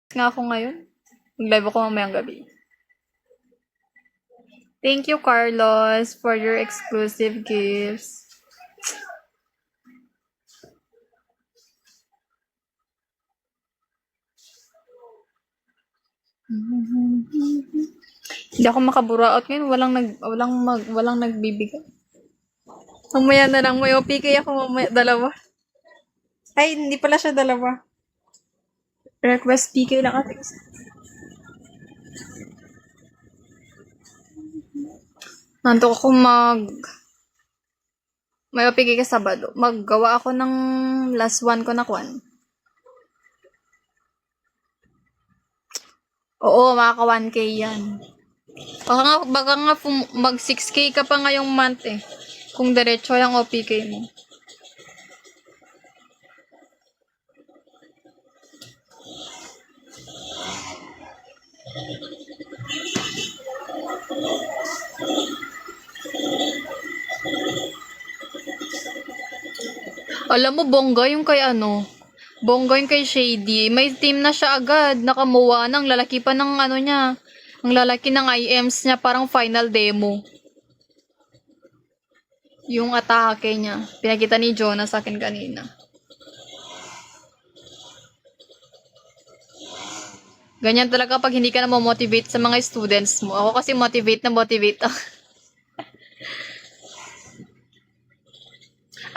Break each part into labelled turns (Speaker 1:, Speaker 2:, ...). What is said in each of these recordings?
Speaker 1: nga ako ngayon. Mag-live ako mamayang gabi. Thank you, Carlos, for your exclusive gifts. Hindi ako makaburaot ngayon. Walang nagbibigay. Mamaya na lang. May OPK ako mamaya. Dalawa. Ay, hindi pala siya dalawa. Request PK lang ate. Nantok ako may OPK ka Sabado. Maggawa ako ng last one ko na kwan. Oo, makaka 1K yan. Baka nga mag 6K ka pa ngayong month eh. Kung diretso yung OPK mo. Alam mo, bongga yung kay bongga yung kay Shady. May team na siya agad. Nakamuha ng lalaki pa ng niya. Ang lalaki ng IMs niya, parang final demo. Yung atake niya. Pinakita ni Jonah sa akin kanina. Ganyan talaga pag hindi ka na motivate sa mga students mo. Ako kasi motivate ako.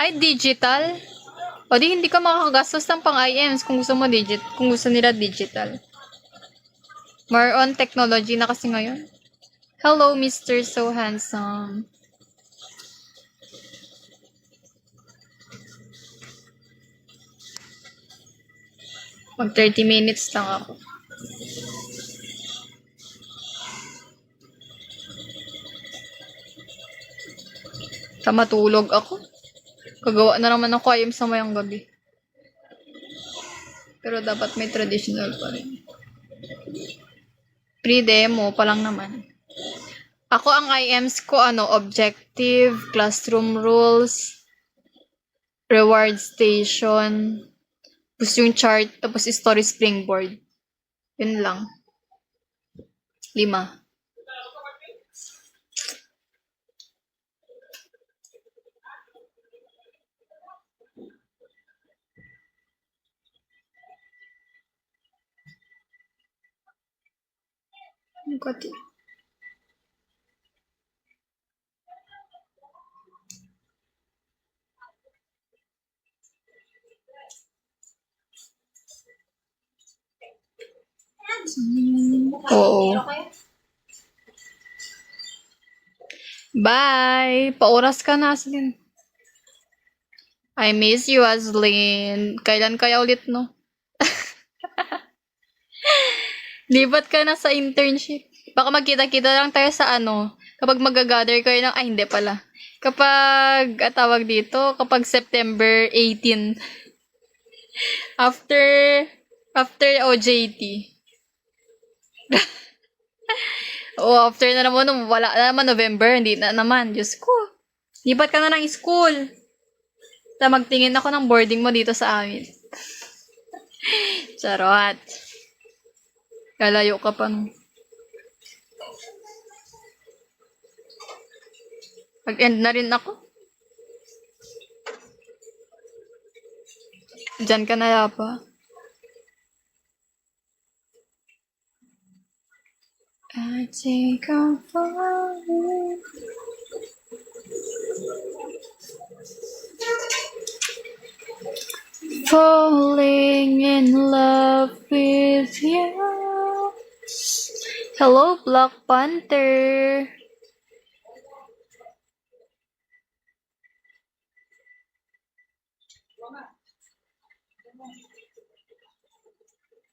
Speaker 1: Ay, digital? O di hindi ka makakagastos ng pang IMs kung gusto nila digital. More on technology na kasi ngayon. Hello, Mr. So Handsome. Mag 30 minutes lang ako. Matulog ako. Kagawa na naman ako IM sa mayang gabi. Pero dapat may traditional pa rin. Pre-demo pa lang naman. Ako ang IMs ko, objective, classroom rules, reward station, tapos yung chart, tapos story springboard. Yun lang. 5. Oo. Bye! Pauras ka na, Aslin. I miss you, Aslin. Kailan kaya ulit, no? Libat ka na sa internship. Baka magkita-kita lang tayo sa kapag mag-gather kayo ng, ay hindi pala. Kapag, tawag dito, kapag September 18. After OJT. After na naman, wala na naman November, hindi na naman. Diyos ko. Lipat ka na ng school. Magtingin ako ng boarding mo dito sa amin. Charot. Kalayo ka pa nung. Mag-end na rin ako. Diyan ka na yapa. I think I'm falling. Falling in love with you. Hello, Black Panther.